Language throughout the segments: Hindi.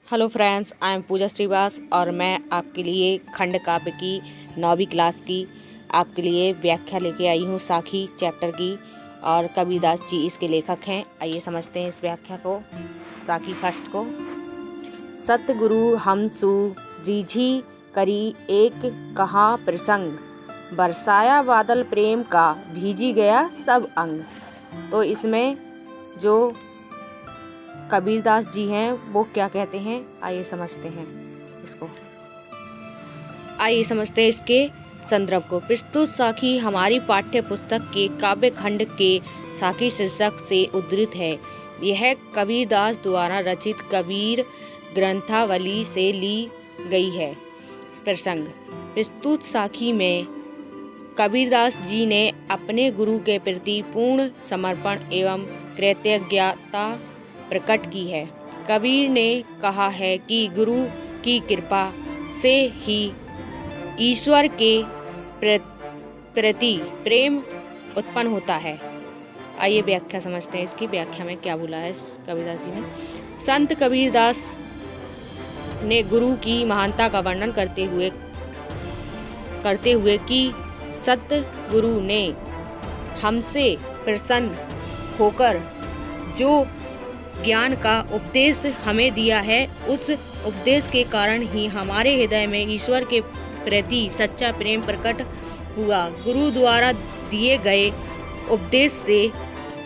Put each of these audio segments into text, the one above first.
हेलो फ्रेंड्स, आई एम पूजा श्रीवास और मैं आपके लिए खंड काव्य की 9वीं क्लास की आपके लिए व्याख्या लेके आई हूँ साखी चैप्टर की। और कबीरदास जी इसके लेखक हैं। आइए समझते हैं इस व्याख्या को। साखी फर्स्ट को। सतगुरु हमसु रिझी करी एक कहा प्रसंग, बरसाया बादल प्रेम का भीजी गया सब अंग। तो इसमें जो कबीरदास जी हैं वो क्या कहते हैं, आइए समझते हैं इसको। आइए समझते हैं इसके संदर्भ को। प्रस्तुत साखी हमारी पाठ्य पुस्तक के काव्य खंड के साखी शीर्षक से उद्धृत है। यह कबीरदास द्वारा रचित कबीर ग्रंथावली से ली गई है। प्रसंग। प्रस्तुत साखी में कबीरदास जी ने अपने गुरु के प्रति पूर्ण समर्पण एवं कृतज्ञता प्रकट की है। कबीर ने कहा है कि गुरु की कृपा से ही ईश्वर के प्रति प्रेम उत्पन्न होता है। आइए व्याख्या समझते हैं। इसकी व्याख्या में क्या बोला है कबीरदास जी ने। संत कबीरदास ने गुरु की महानता का वर्णन करते हुए कि सतगुरु ने हमसे प्रसन्न होकर जो ज्ञान का उपदेश हमें दिया है, उस उपदेश के कारण ही हमारे हृदय में ईश्वर के प्रति सच्चा प्रेम प्रकट हुआ। गुरु द्वारा दिए गए उपदेश से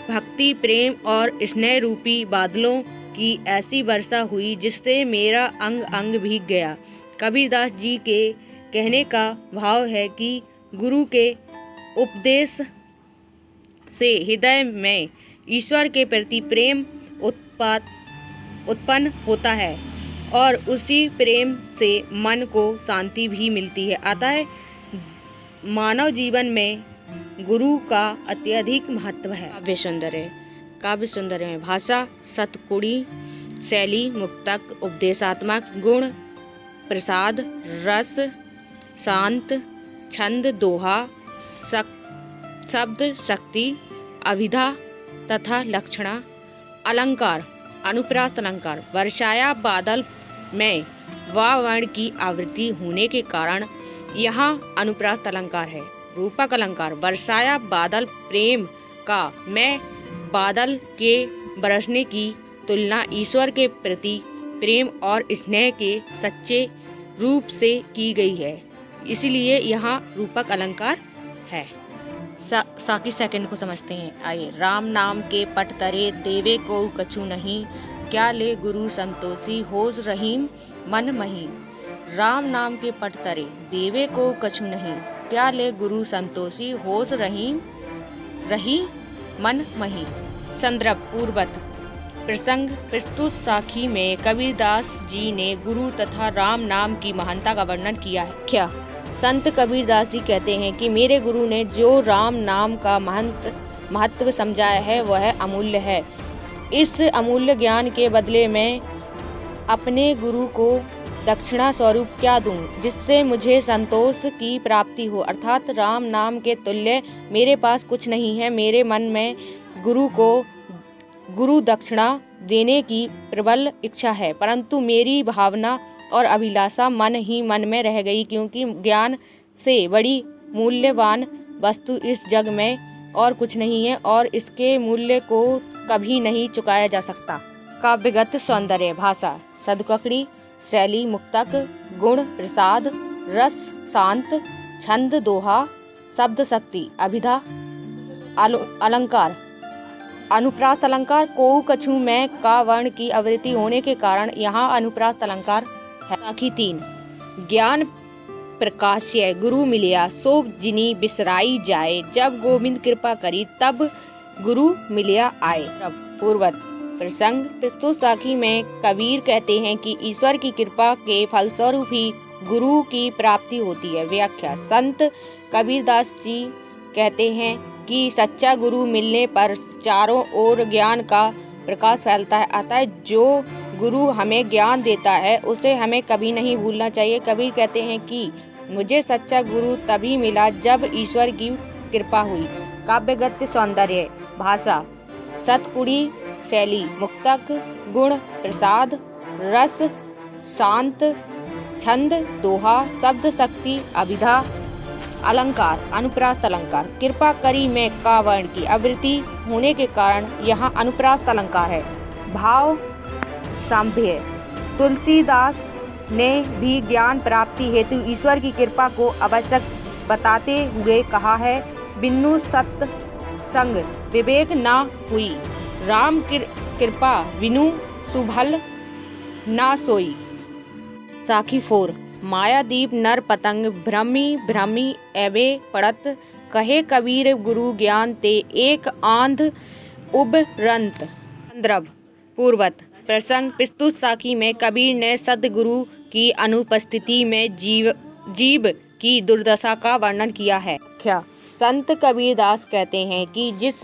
भक्ति, प्रेम और स्नेह रूपी बादलों की ऐसी वर्षा हुई जिससे मेरा अंग अंग भीग गया। कबीरदास जी के कहने का भाव है कि गुरु के उपदेश से हृदय में ईश्वर के प्रति प्रेम उत्पन्न होता है और उसी प्रेम से मन को शांति भी मिलती है। अतः मानव जीवन में गुरु का अत्यधिक महत्व है। काव्य सौंदर्य में भाषा सतकुड़ी, शैली मुक्तक, उपदेशात्मक गुण, प्रसाद, रस, शांत, छंद, दोहा, शब्द शक्ति, अभिधा तथा लक्षणा। अलंकार। अनुप्रास अलंकार। वर्षाया बादल में वा वर्ण की आवृत्ति होने के कारण यहाँ अनुप्रास अलंकार है। रूपक अलंकार। वर्षाया बादल प्रेम का में बादल के बरसने की तुलना ईश्वर के प्रति प्रेम और स्नेह के सच्चे रूप से की गई है, इसलिए यहाँ रूपक अलंकार है। साकी सेकंड को समझते हैं। आइए। राम नाम के पट तरे देवे को कछु नहीं, क्या ले गुरु संतोषी होश रहीम मन मही। राम नाम के पट तरे देवे को कछु नहीं, क्या ले गुरु संतोषी होश रही मन मही। संदर्भ पूर्वत। प्रसंग। प्रस्तुत साखी में कबीरदास जी ने गुरु तथा राम नाम की महानता का वर्णन किया है। क्या संत कबीरदास जी कहते हैं कि मेरे गुरु ने जो राम नाम का महत्व समझाया है वह अमूल्य है। इस अमूल्य ज्ञान के बदले में अपने गुरु को दक्षिणा स्वरूप क्या दूं, जिससे मुझे संतोष की प्राप्ति हो। अर्थात राम नाम के तुल्य मेरे पास कुछ नहीं है। मेरे मन में गुरु को गुरु दक्षिणा देने की प्रबल इच्छा है, परंतु मेरी भावना और अभिलाषा मन ही मन में रह गई, क्योंकि ज्ञान से बड़ी मूल्यवान वस्तु इस जग में और कुछ नहीं है और इसके मूल्य को कभी नहीं चुकाया जा सकता। काव्यगत सौंदर्य। भाषा सदकड़ी, शैली मुक्तक, गुण, प्रसाद, रस, शांत, छंद, दोहा, शब्द शक्ति, अभिधा। अलंकार। अनुप्रास अलंकार। को कछु में का वर्ण की आवृत्ति होने के कारण यहाँ अनुप्रास अलंकार है। साखी 3। ज्ञान प्रकाश्य गुरु मिलिया सो जिनी बिसराई जाए, जब गोविंद कृपा करी तब गुरु मिलिया आए। पूर्वत। प्रसंग। प्रस्तुत साखी में कबीर कहते हैं कि ईश्वर की कृपा के फलस्वरूप ही गुरु की प्राप्ति होती है। व्याख्या। संत कबीरदास जी कहते हैं कि सच्चा गुरु मिलने पर चारों ओर ज्ञान का प्रकाश फैलता है। अतः जो गुरु हमें ज्ञान देता है उसे हमें कभी नहीं भूलना चाहिए। कबीर कहते हैं कि मुझे सच्चा गुरु तभी मिला जब ईश्वर की कृपा हुई। काव्यगत सौंदर्य। भाषा सतकुड़ी, शैली मुक्तक, गुण, प्रसाद, रस, शांत, छंद, दोहा, शब्द शक्ति, अभिधा, अलंकार, अनुप्रास अलंकार। कृपा करी में का वर्ण की आवृत्ति होने के कारण यहाँ अनुप्रास अलंकार है। भाव साम्य। तुलसीदास ने भी ज्ञान प्राप्ति हेतु ईश्वर की कृपा को आवश्यक बताते हुए कहा है, बिनु सत्संग विवेक ना हुई, राम कृपा बिनु सुभल ना सोई। साखी 4। मायादीप नर पतंग भ्रमी भ्रमी एवे पड़त, कहे कबीर गुरु ज्ञान ते एक आंध उबरंत। संदर्भ पूर्वत प्रसंग प्रस्तुत साखी में कबीर ने सद्गुरु की अनुपस्थिति में जीव की दुर्दशा का वर्णन किया है। क्या संत कबीरदास कहते हैं कि जिस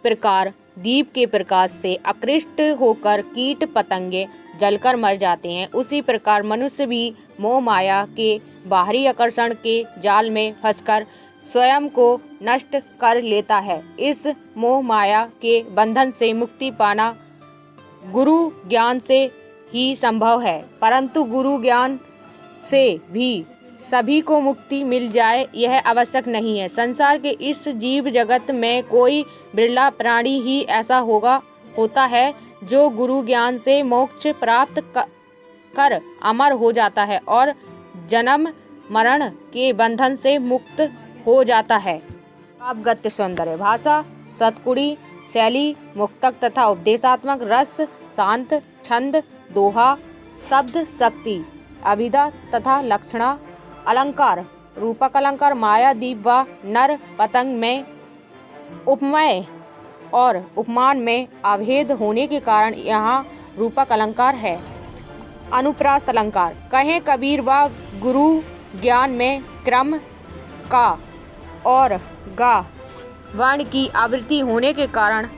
प्रकार दीप के प्रकाश से आकृष्ट होकर कीट पतंगे जलकर मर जाते हैं, उसी प्रकार मनुष्य भी मोह माया के बाहरी आकर्षण के जाल में फंसकर स्वयं को नष्ट कर लेता है। इस मोह माया के बंधन से मुक्ति पाना गुरु ज्ञान से ही संभव है, परंतु गुरु ज्ञान से भी सभी को मुक्ति मिल जाए यह आवश्यक नहीं है। संसार के इस जीव जगत में कोई बिरला प्राणी ही ऐसा होता है जो गुरु ज्ञान से मोक्ष प्राप्त कर अमर हो जाता है और जन्म मरण के बंधन से मुक्त हो जाता है। अब गद्य सौंदर्य। भाषा सतकुड़ी, शैली मुक्तक तथा उपदेशात्मक, रस शांत, छंद, दोहा, शब्द शक्ति, अभिधा तथा लक्षणा, अलंकार, रूपक अलंकार, माया दीप व नर पतंग में उपमेय और उपमान में अभेद होने के कारण यहाँ रूपक अलंकार है। अनुप्रास अलंकार। कहें कबीर व गुरु ज्ञान में क्रम का और गा वर्ण की आवृत्ति होने के कारण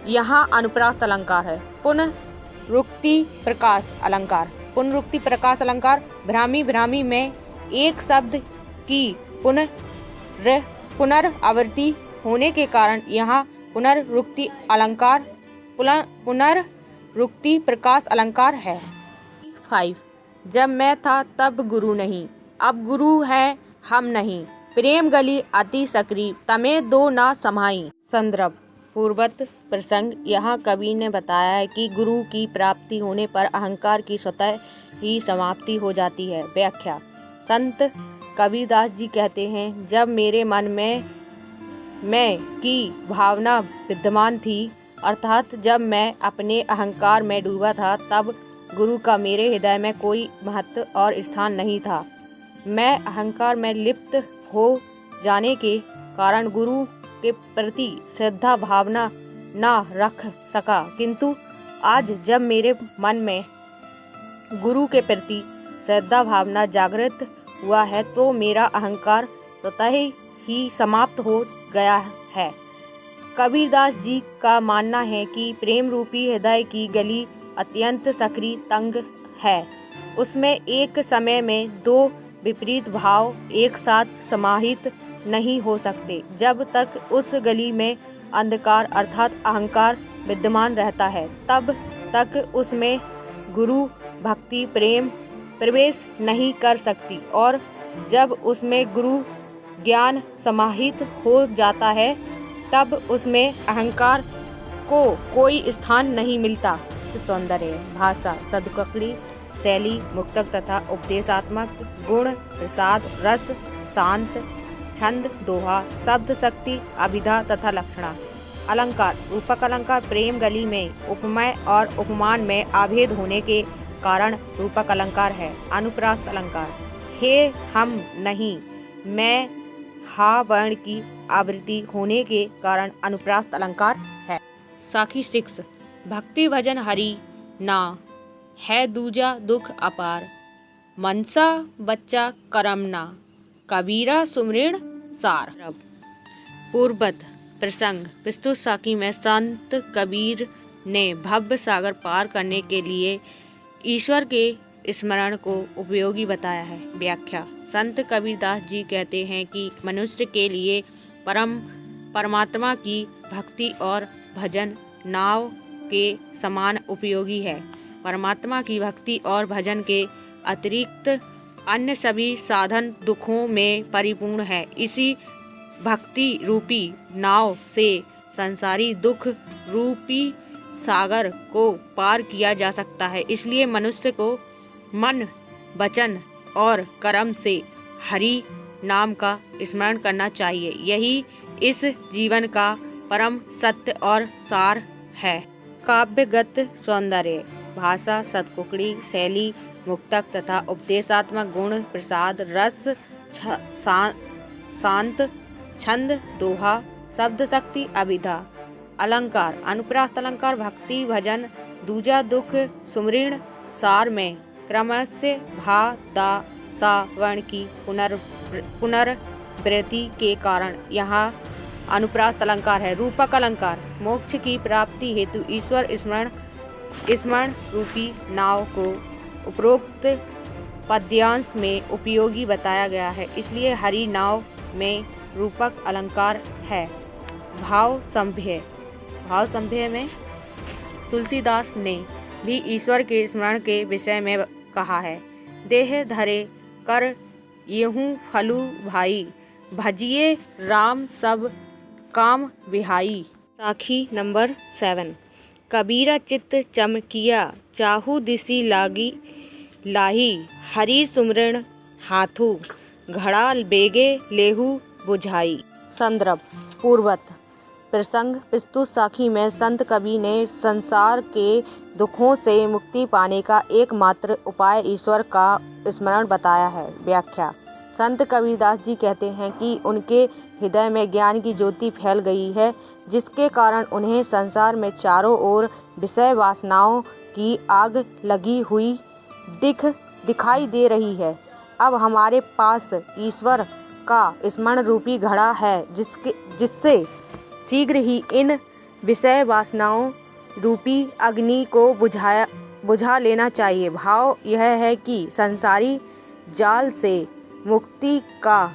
यहाँ अनुप्रास अलंकार है। पुनरुक्ति प्रकाश अलंकार। पुनरुक्ति प्रकाश अलंकार। भ्रामी भ्रामी में एक शब्द की पुनरावृत्ति होने के कारण यहाँ पुनरुक्ति अलंकार पुनरुक्ति प्रकाश अलंकार है। 5। जब मैं था तब गुरु नहीं, अब गुरु है हम नहीं, प्रेम गली अति सकरी तमें दो ना समाई। संदर्भ पूर्वत प्रसंग। यहाँ कवि ने बताया है कि गुरु की प्राप्ति होने पर अहंकार की स्वतः ही समाप्ति हो जाती है। व्याख्या। संत कबीरदास जी कहते हैं, जब मेरे मन में मैं की भावना विद्यमान थी, अर्थात जब मैं अपने अहंकार में डूबा था, तब गुरु का मेरे हृदय में कोई महत्व और स्थान नहीं था। मैं अहंकार में लिप्त हो जाने के कारण गुरु के प्रति श्रद्धा भावना ना रख सका, किंतु आज जब मेरे मन में गुरु के प्रति श्रद्धा भावना जागृत हुआ है तो मेरा अहंकार स्वतः ही समाप्त हो गया है। कबीरदास जी का मानना है कि प्रेम रूपी हृदय की गली अत्यंत सकरी तंग है। उसमें एक समय में दो विपरीत भाव एक साथ समाहित नहीं हो सकते। जब तक उस गली में अंधकार अर्थात अहंकार विद्यमान रहता है, तब तक उसमें गुरु भक्ति प्रेम प्रवेश नहीं कर सकती, और जब उसमें गुरु ज्ञान समाहित हो जाता है, तब उसमें अहंकार को कोई स्थान नहीं मिलता। सौंदर्य। भाषा सदकड़ी, शैली मुक्तक तथा उपदेशात्मक, गुण प्रसाद, रस शांत, छंद, दोहा, शब्द शक्ति, अभिधा तथा लक्षणा। अलंकार। रूपक अलंकार। प्रेम गली में उपमेय और उपमान में अभेद होने के कारण रूपक अलंकार है। अनुप्रास अलंकार। हे हम नहीं, मैं हा वर्ण की आवृत्ति होने के कारण अनुप्रास अलंकार है। साखी 6। भक्ति भजन हरि ना है दूजा दुख अपार, मनसा बच्चा करमना कबीरा सुमृण सार। पूर्वत प्रसंग। प्रस्तुत साखी में संत कबीर ने भव सागर पार करने के लिए ईश्वर के स्मरण को उपयोगी बताया है। व्याख्या। संत कबीरदास जी कहते हैं कि मनुष्य के लिए परमात्मा की भक्ति और भजन नाव के समान उपयोगी है। परमात्मा की भक्ति और भजन के अतिरिक्त अन्य सभी साधन दुखों में परिपूर्ण है। इसी भक्ति रूपी नाव से संसारी दुख रूपी सागर को पार किया जा सकता है। इसलिए मनुष्य को मन, वचन और कर्म से हरि नाम का स्मरण करना चाहिए। यही इस जीवन का परम सत्य और सार है। काव्यगत सौंदर्य, भाषा, सतकुकड़ी, शैली, मुक्तक तथा उपदेशात्मक गुण, प्रसाद, रस, शांत, छंद, दोहा, शब्द शक्ति, अभिधा, अलंकार, अनुप्रास अलंकार, भक्ति, भजन, दूजा, दुख, सुमृण, सार में क्रमस्य भा, दा, सा वर्ण की पुनर्वृत्ति के कारण यहाँ अनुप्रास अलंकार है। रूपक अलंकार, मोक्ष की प्राप्ति हेतु ईश्वर स्मरण रूपी नाव को उपरोक्त पद्यांश में उपयोगी बताया गया है। इसलिए हरि नाव में रूपक अलंकार है। भाव संभ्य में तुलसीदास ने भी ईश्वर के स्मरण के विषय में कहा है। देह धरे कर येहूँ फलू भाई, भजिए राम सब काम विहाई। साखी नंबर 7। कबीरा चित्त चमकिया, चाहू दिसी लाही, हरि सुमरण हाथू, घड़ा बेगे लेहू बुझाई। संदर्भ, पूर्वत प्रसंग प्रस्तुत साखी में संत कवि ने संसार के दुखों से मुक्ति पाने का एकमात्र उपाय ईश्वर का स्मरण बताया है। व्याख्या, संत कबीरदास जी कहते हैं कि उनके हृदय में ज्ञान की ज्योति फैल गई है, जिसके कारण उन्हें संसार में चारों ओर विषय वासनाओं की आग लगी हुई दिखाई दे रही है। अब हमारे पास ईश्वर का स्मरण रूपी घड़ा है, जिससे शीघ्र ही इन विषय वासनाओं रूपी अग्नि को बुझा लेना चाहिए। भाव यह है कि संसारी जाल से मुक्ति का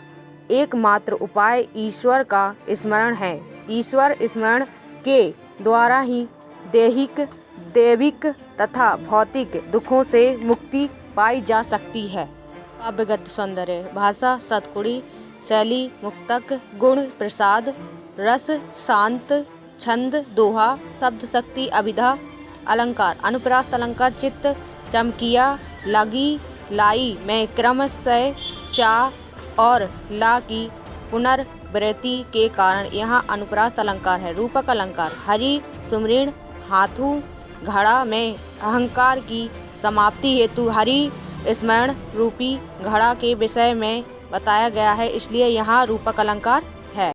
एकमात्र उपाय ईश्वर का स्मरण है। ईश्वर स्मरण के द्वारा ही दैविक तथा भौतिक दुखों से मुक्ति पाई जा सकती है। काव्यगत सौंदर्य, भाषा, सतकुड़ी, शैली, मुक्तक, गुण, प्रसाद, रस, शांत, छंद, दोहा, शब्द शक्ति, अभिधा, अलंकार, अनुप्रास अलंकार, चित्त चमकिया, लगी, लाई में क्रमशः चा और ला की पुनर्वृत्ति के कारण यहाँ अनुप्रास अलंकार है। रूपक अलंकार, हरि सुमृण हाथू, घड़ा में अहंकार की समाप्ति हेतु हरि स्मरण रूपी घड़ा के विषय में बताया गया है, इसलिए यहाँ रूपक अलंकार